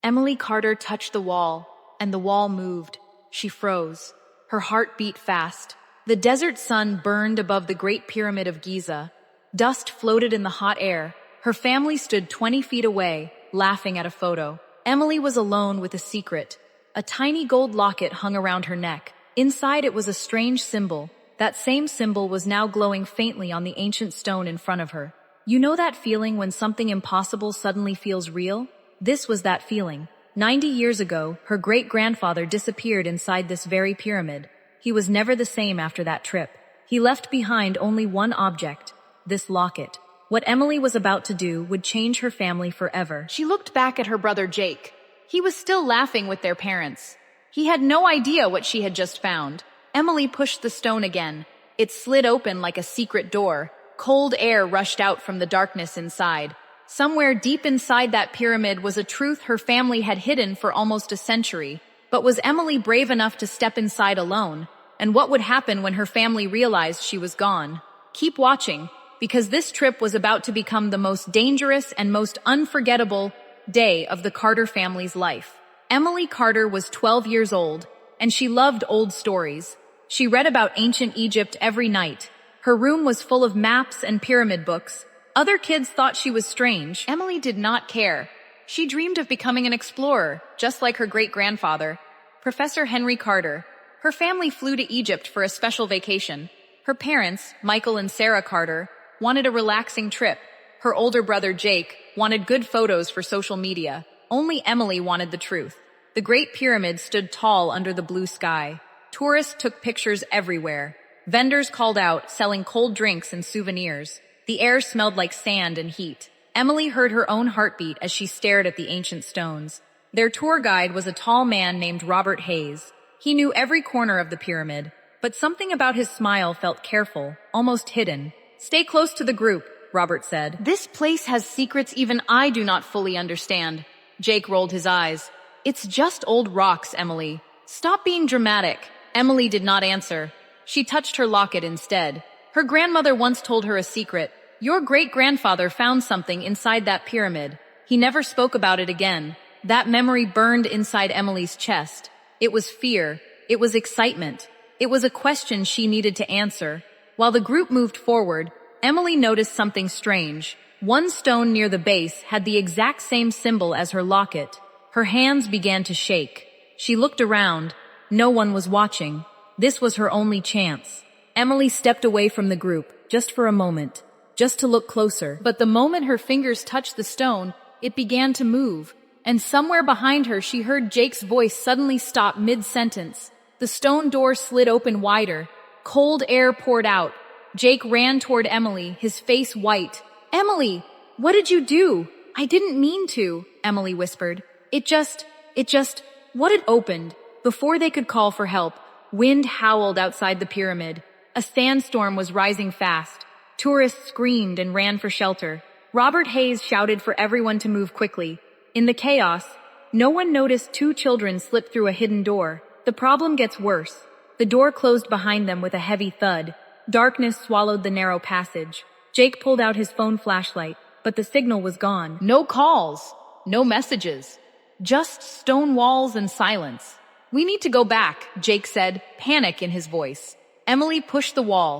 Emily Carter touched the wall, and the wall moved. She froze. Her heart beat fast. The desert sun burned above the Great Pyramid of Giza. Dust floated in the hot air. Her family stood 20 feet away, laughing at a photo. Emily was alone with a secret. A tiny gold locket hung around her neck. Inside it was a strange symbol. That same symbol was now glowing faintly on the ancient stone in front of her. You know that feeling when something impossible suddenly feels real? This was that feeling. 90 years ago, her great-grandfather disappeared inside this very pyramid. He was never the same after that trip. He left behind only one object, this locket. What Emily was about to do would change her family forever. She looked back at her brother Jake. He was still laughing with their parents. He had no idea what she had just found. Emily pushed the stone again. It slid open like a secret door. Cold air rushed out from the darkness inside. Somewhere deep inside that pyramid was a truth her family had hidden for almost a century. But was Emily brave enough to step inside alone? And what would happen when her family realized she was gone? Keep watching, because this trip was about to become the most dangerous and most unforgettable day of the Carter family's life. Emily Carter was 12 years old, and she loved old stories. She read about ancient Egypt every night. Her room was full of maps and pyramid books. Other kids thought she was strange. Emily did not care. She dreamed of becoming an explorer, just like her great-grandfather, Professor Henry Carter. Her family flew to Egypt for a special vacation. Her parents, Michael and Sarah Carter, wanted a relaxing trip. Her older brother Jake wanted good photos for social media. Only Emily wanted the truth. The Great Pyramid stood tall under the blue sky. Tourists took pictures everywhere. Vendors called out, selling cold drinks and souvenirs. The air smelled like sand and heat. Emily heard her own heartbeat as she stared at the ancient stones. Their tour guide was a tall man named Robert Hayes. He knew every corner of the pyramid, but something about his smile felt careful, almost hidden. "Stay close to the group," Robert said. "This place has secrets even I do not fully understand." Jake rolled his eyes. "It's just old rocks, Emily. Stop being dramatic." Emily did not answer. She touched her locket instead. Her grandmother once told her a secret. Your great-grandfather found something inside that pyramid. He never spoke about it again. That memory burned inside Emily's chest. It was fear. It was excitement. It was a question she needed to answer. While the group moved forward, Emily noticed something strange. One stone near the base had the exact same symbol as her locket. Her hands began to shake. She looked around. No one was watching. This was her only chance. Emily stepped away from the group, just for a moment, just to look closer. But the moment her fingers touched the stone, it began to move. And somewhere behind her, she heard Jake's voice suddenly stop mid-sentence. The stone door slid open wider. Cold air poured out. Jake ran toward Emily, his face white. "Emily, what did you do?" "I didn't mean to," Emily whispered. It just, what had opened? Before they could call for help, wind howled outside the pyramid. A sandstorm was rising fast. Tourists screamed and ran for shelter. Robert Hayes shouted for everyone to move quickly. In the chaos, no one noticed two children slip through a hidden door. The problem gets worse. The door closed behind them with a heavy thud. Darkness swallowed the narrow passage. Jake pulled out his phone flashlight, but the signal was gone. No calls, no messages, just stone walls and silence. "We need to go back," Jake said, panic in his voice. Emily pushed the wall.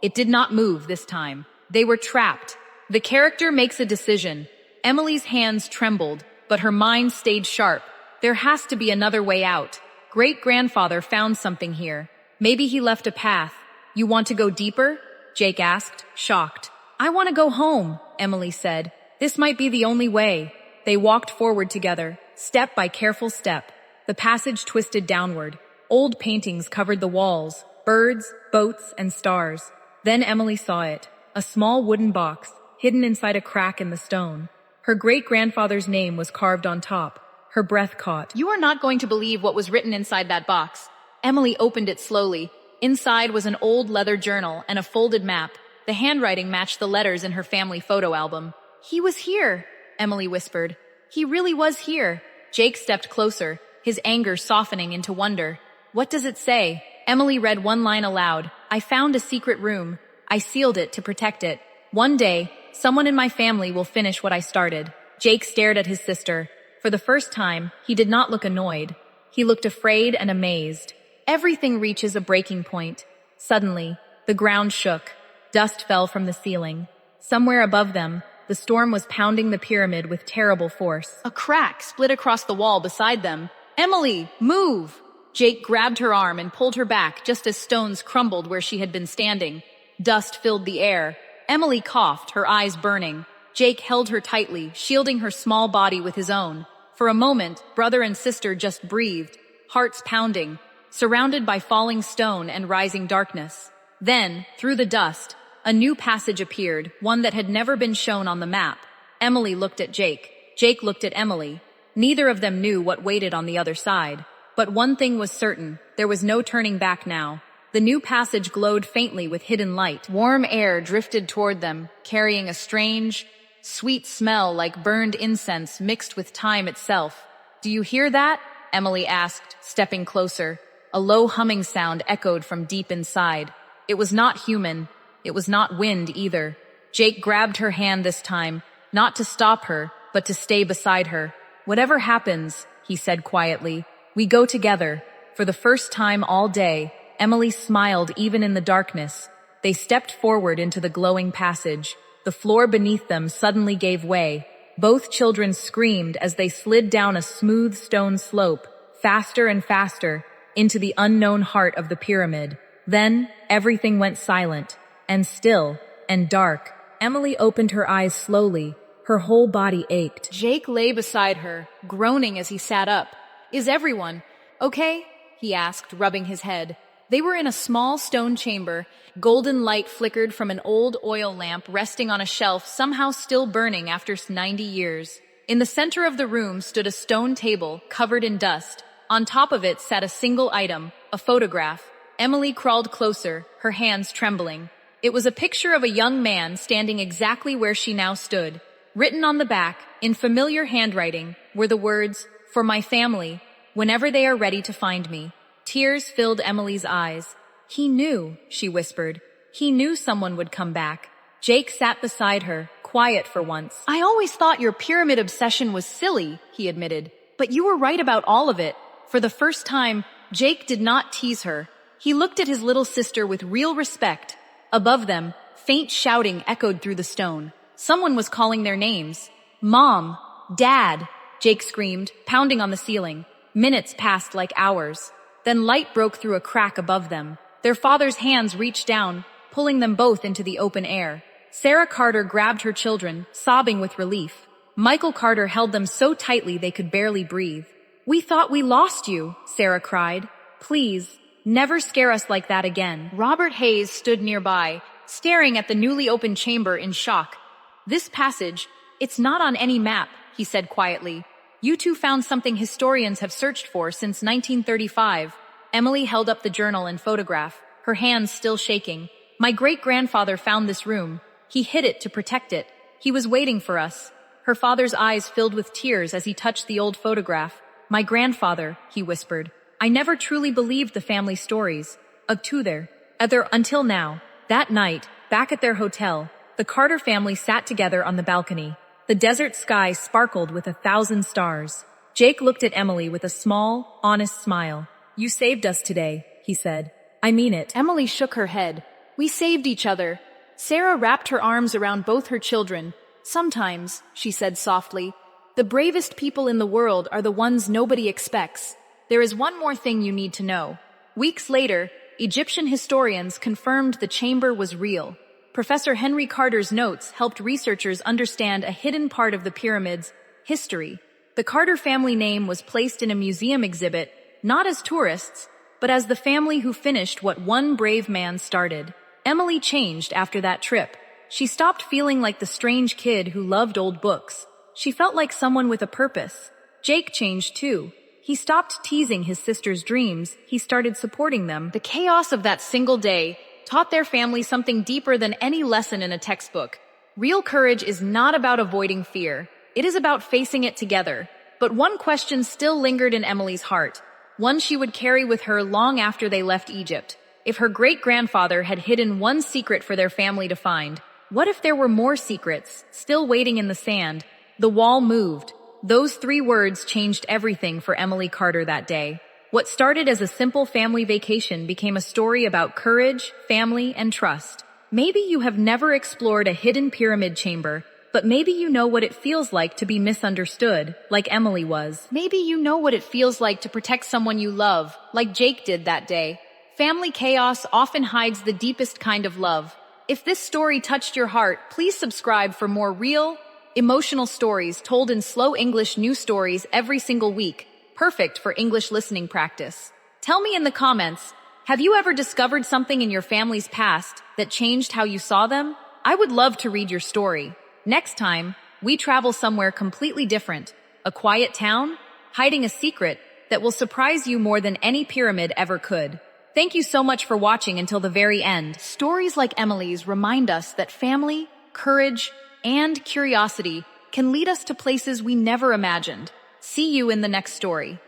It did not move this time. They were trapped. The character makes a decision. Emily's hands trembled, but her mind stayed sharp. There has to be another way out. Great-grandfather found something here. Maybe he left a path. "You want to go deeper?" Jake asked, shocked. "I want to go home," Emily said. "This might be the only way." They walked forward together, step by careful step. The passage twisted downward. Old paintings covered the walls, birds, boats, and stars. Then Emily saw it, a small wooden box, hidden inside a crack in the stone. Her great-grandfather's name was carved on top. Her breath caught. "You are not going to believe what was written inside that box." Emily opened it slowly. Inside was an old leather journal and a folded map. The handwriting matched the letters in her family photo album. "He was here," Emily whispered. "He really was here." Jake stepped closer, his anger softening into wonder. "What does it say?" Emily read one line aloud. "I found a secret room. I sealed it to protect it. One day, someone in my family will finish what I started." Jake stared at his sister. For the first time, he did not look annoyed. He looked afraid and amazed. Everything reaches a breaking point. Suddenly, the ground shook. Dust fell from the ceiling. Somewhere above them, the storm was pounding the pyramid with terrible force. A crack split across the wall beside them. "Emily, move!" Jake grabbed her arm and pulled her back just as stones crumbled where she had been standing. Dust filled the air. Emily coughed, her eyes burning. Jake held her tightly, shielding her small body with his own. For a moment, brother and sister just breathed, hearts pounding, surrounded by falling stone and rising darkness. Then, through the dust, a new passage appeared, one that had never been shown on the map. Emily looked at Jake. Jake looked at Emily. Neither of them knew what waited on the other side. But one thing was certain, there was no turning back now. The new passage glowed faintly with hidden light. Warm air drifted toward them, carrying a strange, sweet smell like burned incense mixed with time itself. "Do you hear that?" Emily asked, stepping closer. A low humming sound echoed from deep inside. It was not human. It was not wind either. Jake grabbed her hand this time, not to stop her, but to stay beside her. "Whatever happens," he said quietly, "we go together." For the first time all day, Emily smiled even in the darkness. They stepped forward into the glowing passage. The floor beneath them suddenly gave way. Both children screamed as they slid down a smooth stone slope, faster and faster, into the unknown heart of the pyramid. Then, everything went silent, and still, and dark. Emily opened her eyes slowly. Her whole body ached. Jake lay beside her, groaning as he sat up. "Is everyone okay?" he asked, rubbing his head. They were in a small stone chamber. Golden light flickered from an old oil lamp resting on a shelf, somehow still burning after 90 years. In the center of the room stood a stone table covered in dust. On top of it sat a single item, a photograph. Emily crawled closer, her hands trembling. It was a picture of a young man standing exactly where she now stood. Written on the back, in familiar handwriting, were the words, "For my family, whenever they are ready to find me." Tears filled Emily's eyes. "He knew," she whispered. "He knew someone would come back." Jake sat beside her, quiet for once. "I always thought your pyramid obsession was silly," he admitted. "But you were right about all of it." For the first time, Jake did not tease her. He looked at his little sister with real respect. Above them, faint shouting echoed through the stone. Someone was calling their names. "Mom! Dad!" Jake screamed, pounding on the ceiling. Minutes passed like hours. Then light broke through a crack above them. Their father's hands reached down, pulling them both into the open air. Sarah Carter grabbed her children, sobbing with relief. Michael Carter held them so tightly they could barely breathe. "We thought we lost you," Sarah cried. "Please, never scare us like that again." Robert Hayes stood nearby, staring at the newly opened chamber in shock. "This passage, it's not on any map," he said quietly. "You two found something historians have searched for since 1935. Emily held up the journal and photograph, her hands still shaking. "My great-grandfather found this room. He hid it to protect it. He was waiting for us." Her father's eyes filled with tears as he touched the old photograph. "My grandfather," he whispered. "I never truly believed the family stories. Until now." That night, back at their hotel, the Carter family sat together on the balcony. The desert sky sparkled with 1,000 stars. Jake looked at Emily with a small, honest smile. "You saved us today," he said. "I mean it." Emily shook her head. "We saved each other." Sarah wrapped her arms around both her children. "Sometimes," she said softly, "the bravest people in the world are the ones nobody expects. There is one more thing you need to know." Weeks later, Egyptian historians confirmed the chamber was real. Professor Henry Carter's notes helped researchers understand a hidden part of the pyramid's history. The Carter family name was placed in a museum exhibit, not as tourists, but as the family who finished what one brave man started. Emily changed after that trip. She stopped feeling like the strange kid who loved old books. She felt like someone with a purpose. Jake changed too. He stopped teasing his sister's dreams. He started supporting them. The chaos of that single day taught their family something deeper than any lesson in a textbook. Real courage is not about avoiding fear. It is about facing it together. But one question still lingered in Emily's heart, one she would carry with her long after they left Egypt. If her great-grandfather had hidden one secret for their family to find, what if there were more secrets, still waiting in the sand? The wall moved. Those 3 words changed everything for Emily Carter that day. What started as a simple family vacation became a story about courage, family, and trust. Maybe you have never explored a hidden pyramid chamber, but maybe you know what it feels like to be misunderstood, like Emily was. Maybe you know what it feels like to protect someone you love, like Jake did that day. Family chaos often hides the deepest kind of love. If this story touched your heart, please subscribe for more real, emotional stories told in slow English news stories every single week, perfect for English listening practice. Tell me in the comments, have you ever discovered something in your family's past that changed how you saw them? I would love to read your story. Next time, we travel somewhere completely different, a quiet town, hiding a secret that will surprise you more than any pyramid ever could. Thank you so much for watching until the very end. Stories like Emily's remind us that family, courage, and curiosity can lead us to places we never imagined. See you in the next story.